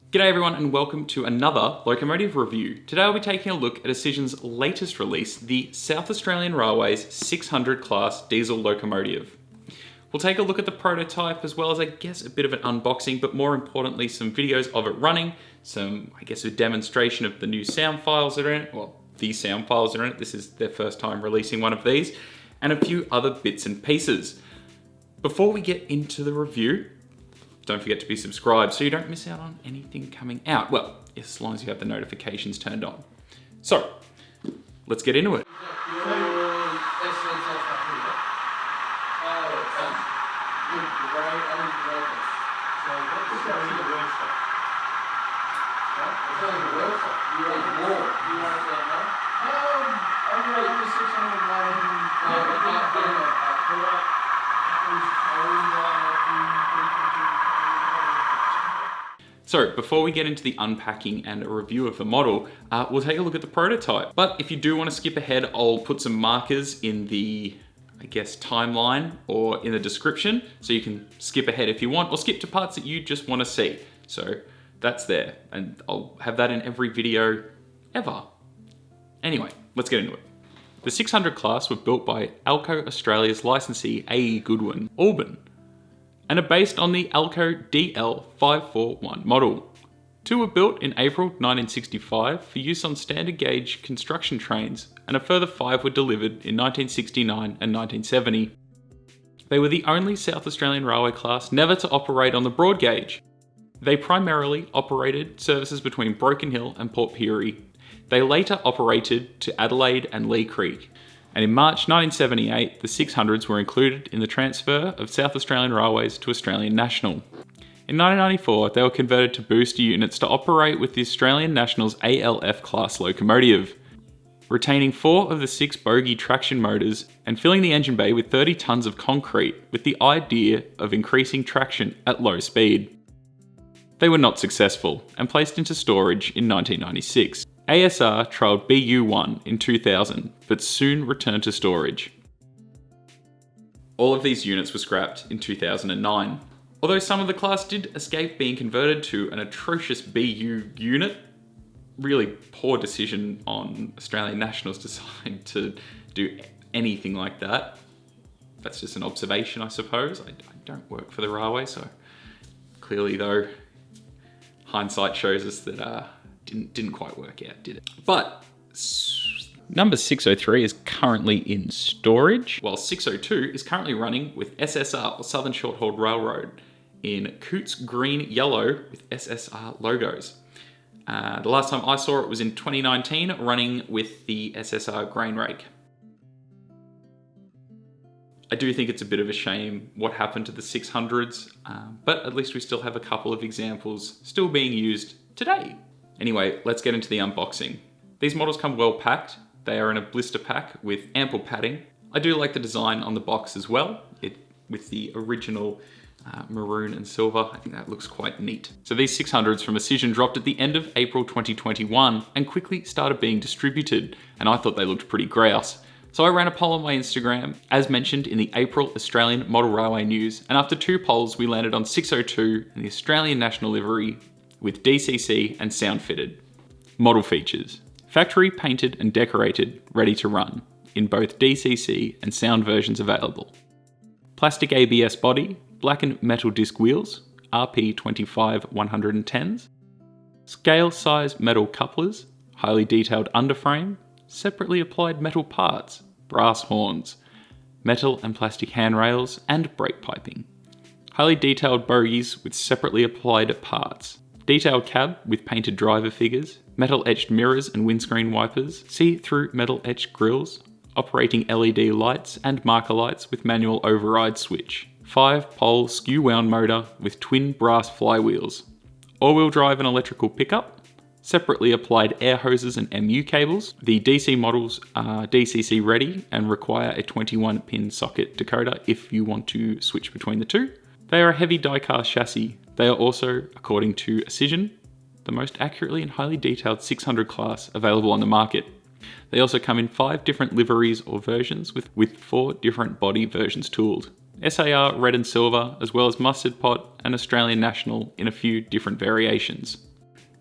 G'day everyone and welcome to another locomotive review. Today I'll be taking a look at Auscision's latest release, the South Australian Railways 600 class diesel locomotive. We'll take a look at the prototype as well as a bit of an unboxing, but more importantly some videos of it running, a demonstration of the new sound files that are in it, these sound files are in it, this is their first time releasing one of these, and a few other bits and pieces. Before we get into the review, don't forget to be subscribed so you don't miss out on anything coming out. Well, as long as you have the notifications turned on. So, let's get into it. So before we get into the unpacking and a review of the model, we'll take a look at the prototype. But if you do want to skip ahead, I'll put some markers in the, timeline or in the description, so you can skip ahead if you want, or skip to parts that you just want to see. So that's there, and I'll have that in every video ever. Anyway, let's get into it. The 600 class were built by Alco Australia's licensee AE Goodwin, Auburn, and are based on the Alco DL541 model. Two were built in April 1965 for use on standard gauge construction trains, and a further 5 were delivered in 1969 and 1970. They were the only South Australian Railway class never to operate on the broad gauge. They primarily operated services between Broken Hill and Port Pirie. They later operated to Adelaide and Lee Creek. And in March 1978, the 600s were included in the transfer of South Australian Railways to Australian National. In 1994, they were converted to booster units to operate with the Australian National's ALF class locomotive, retaining 4 of the 6 bogie traction motors and filling the engine bay with 30 tonnes of concrete with the idea of increasing traction at low speed. They were not successful and placed into storage in 1996. ASR trialled BU1 in 2000, but soon returned to storage. All of these units were scrapped in 2009. Although some of the class did escape being converted to an atrocious BU unit, really poor decision on Australian National's deciding to do anything like that. That's just an observation, I suppose. I don't work for the railway, so clearly though, hindsight shows us that didn't quite work out, did it? But number 603 is currently in storage, while 602 is currently running with SSR, or Southern Short Haul Railroad, in Coots green yellow with SSR logos. The last time I saw it was in 2019, running with the SSR grain rake. I do think it's a bit of a shame what happened to the 600s, but at least we still have a couple of examples still being used today. Anyway, let's get into the unboxing. These models come well packed. They are in a blister pack with ample padding. I do like the design on the box as well, with the original maroon and silver. I think that looks quite neat. So these 600s from Auscision dropped at the end of April 2021 and quickly started being distributed, and I thought they looked pretty grouse. So I ran a poll on my Instagram, as mentioned in the April Australian Model Railway News, and after 2 polls we landed on 602 in the Australian National livery with DCC and Sound fitted. Model features: factory painted and decorated, ready to run, in both DCC and Sound versions available. Plastic ABS body, black and metal disc wheels, RP25 110s, scale size metal couplers, highly detailed underframe, separately applied metal parts, brass horns, metal and plastic handrails, and brake piping. Highly detailed bogies with separately applied parts. Detailed cab with painted driver figures, metal etched mirrors and windscreen wipers, see-through metal etched grills, operating LED lights and marker lights with manual override switch. 5-pole skew-wound motor with twin brass flywheels. All-wheel drive and electrical pickup. Separately applied air hoses and MU cables. The DC models are DCC ready and require a 21-pin socket decoder if you want to switch between the two. They are a heavy die-cast chassis. They are also, according to Auscision, the most accurately and highly detailed 600 class available on the market. They also come in 5 different liveries or versions with 4 different body versions tooled. SAR red and silver, as well as mustard pot and Australian National in a few different variations.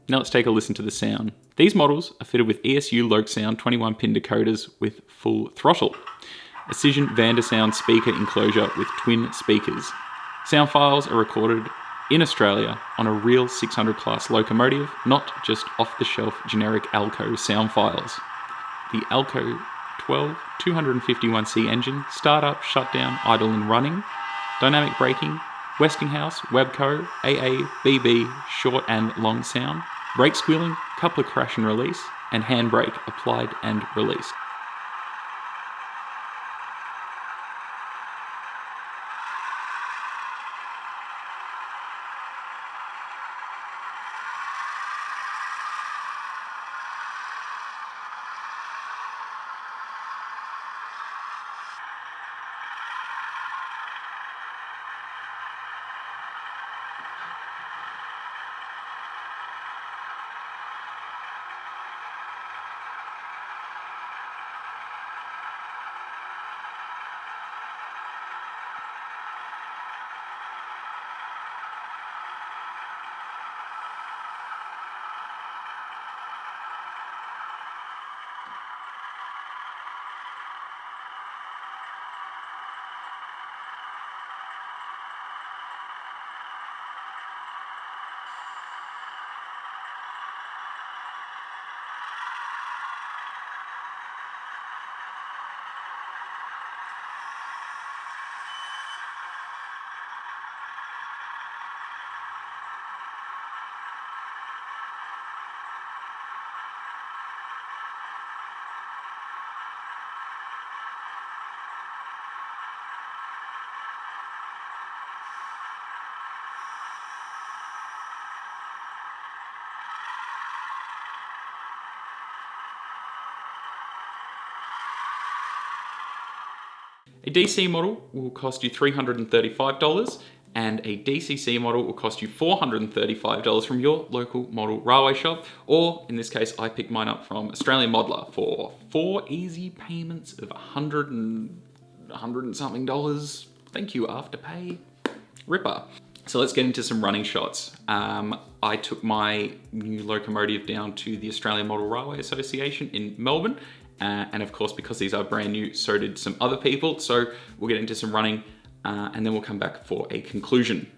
Now let's take a listen to the sound. These models are fitted with ESU Loc Sound 21-pin decoders with full throttle. Auscision Sound speaker enclosure with twin speakers. Sound files are recorded in Australia on a real 600 class locomotive, not just off-the-shelf generic Alco sound files. The Alco 12 251C engine, startup, shutdown, idle and running, dynamic braking, Westinghouse, Webco, AA, BB, short and long sound, brake squealing, coupler crash and release, and handbrake applied and released. A DC model will cost you $335 and a DCC model will cost you $435 from your local model railway shop, or in this case I picked mine up from Australian Modeler for 4 easy payments of $100 and something dollars. Thank you, Afterpay. Ripper. So let's get into some running shots. I took my new locomotive down to the Australian Model Railway Association in Melbourne. And of course, because these are brand new, so did some other people. So we'll get into some running and then we'll come back for a conclusion.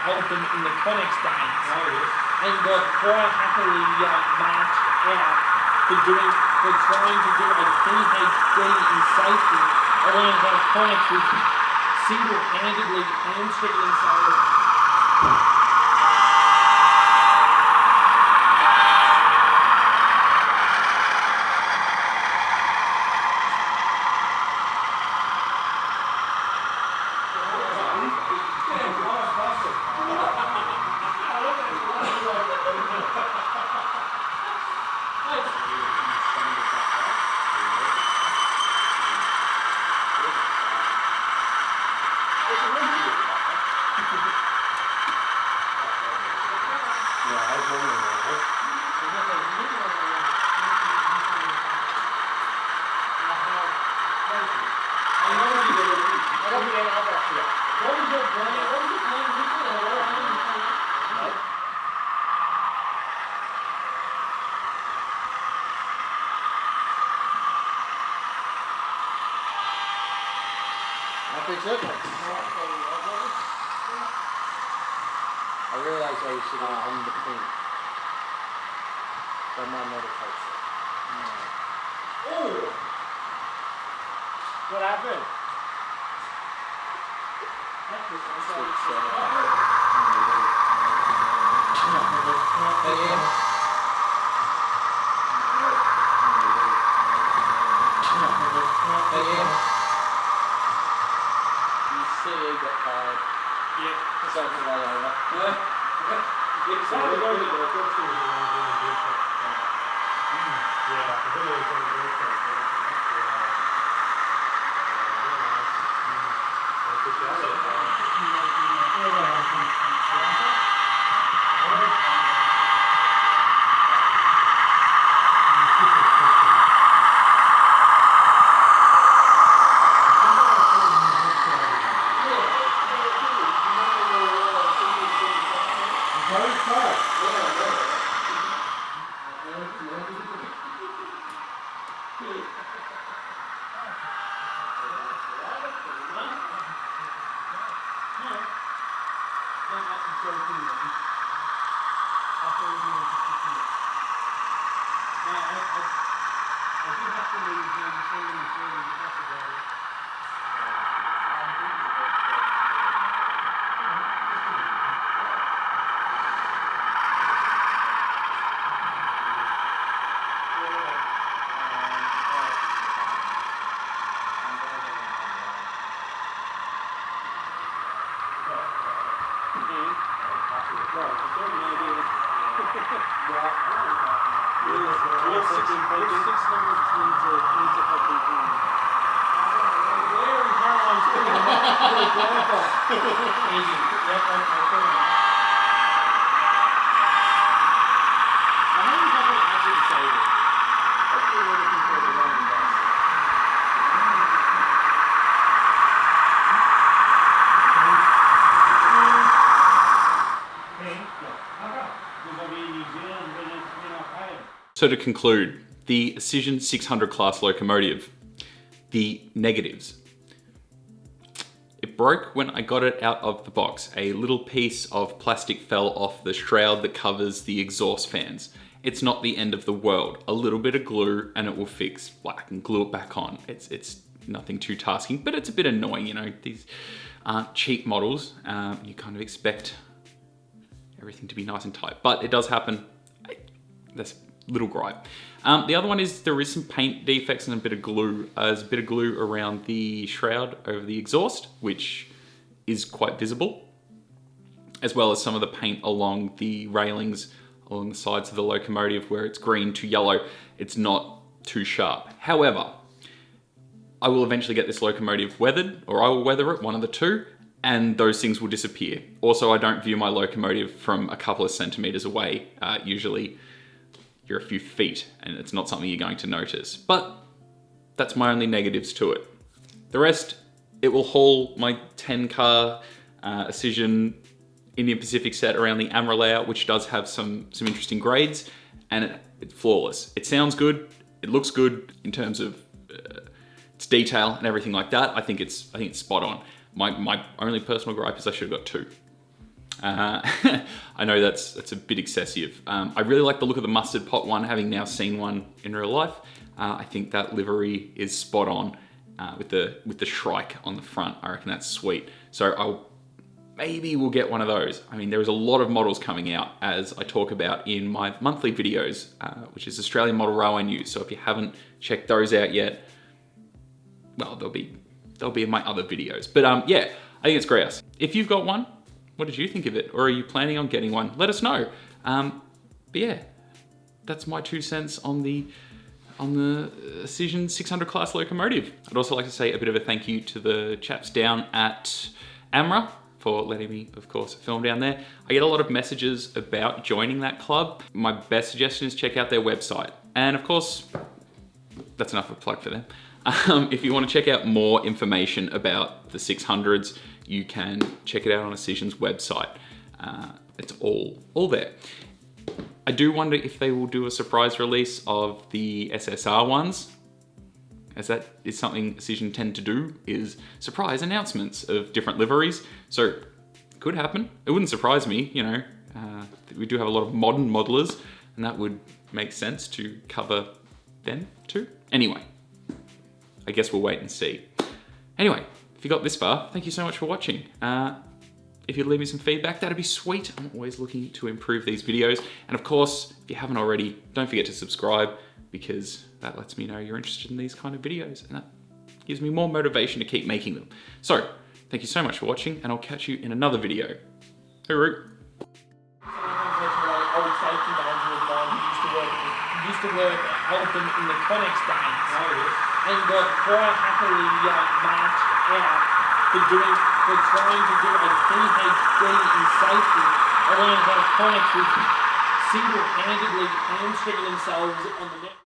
Elephant in the Connex days, and got quite happily marched out for trying to do a PhD in safety. I learned how Connex was single-handedly hamstringing somebody. I realised I was sitting on the pin. But my motor takes it. Oh! What happened? So to conclude, the Auscision 600 class locomotive, the negatives. It broke when I got it out of the box. A little piece of plastic fell off the shroud that covers the exhaust fans. It's not the end of the world. A little bit of glue and it will fix. Well, I can glue it back on. It's nothing too tasking, but it's a bit annoying, you know. These aren't cheap models. You kind of expect everything to be nice and tight, but it does happen. That's a little gripe. The other one is there is some paint defects and a bit of glue. There's a bit of glue around the shroud over the exhaust, which is quite visible, as well as some of the paint along the railings, along the sides of the locomotive where it's green to yellow. It's not too sharp. However, I will eventually get this locomotive weathered, or I will weather it, one of the two, and those things will disappear. Also, I don't view my locomotive from a couple of centimeters away. Usually you're a few feet and it's not something you're going to notice. But that's my only negatives to it. The rest, it will haul my 10 car Auscision Indian Pacific set around the AMRA layout, which does have some interesting grades, and it's flawless. It sounds good, it looks good in terms of its detail and everything like that. I think it's spot on. My only personal gripe is I should have got two. I know that's a bit excessive. I really like the look of the mustard pot one, having now seen one in real life. I think that livery is spot on with the Shrike on the front. I reckon that's sweet. So maybe we'll get one of those. I mean, there is a lot of models coming out, as I talk about in my monthly videos, which is Australian Model Railway News. So if you haven't checked those out yet, well, they'll be in my other videos. But yeah, I think it's great. If you've got one, what did you think of it? Or are you planning on getting one? Let us know. But yeah, that's my 2 cents on the Auscision 600 class locomotive. I'd also like to say a bit of a thank you to the chaps down at AMRA for letting me, of course, film down there. I get a lot of messages about joining that club. My best suggestion is check out their website. And of course, that's enough of a plug for them. If you want to check out more information about the 600s, you can check it out on Auscision's website. It's all there. I do wonder if they will do a surprise release of the SSR ones, as that is something Auscision tend to do, is surprise announcements of different liveries. So could happen. It wouldn't surprise me, you know. We do have a lot of modern modelers, and that would make sense to cover them too. Anyway, I guess we'll wait and see. Anyway, if you got this far, thank you so much for watching. If you'd leave me some feedback, that'd be sweet. I'm always looking to improve these videos. And of course, if you haven't already, don't forget to subscribe, because that lets me know you're interested in these kind of videos, and that gives me more motivation to keep making them. So, thank you so much for watching, and I'll catch you in another video. Hooroo! Old safety manager of mine who used to work in used to work at Eltham in the Connex days, and got quite happily marched out for trying to do a PhD in safety. I learned how Connex was single-handedly hamstringing themselves on the net.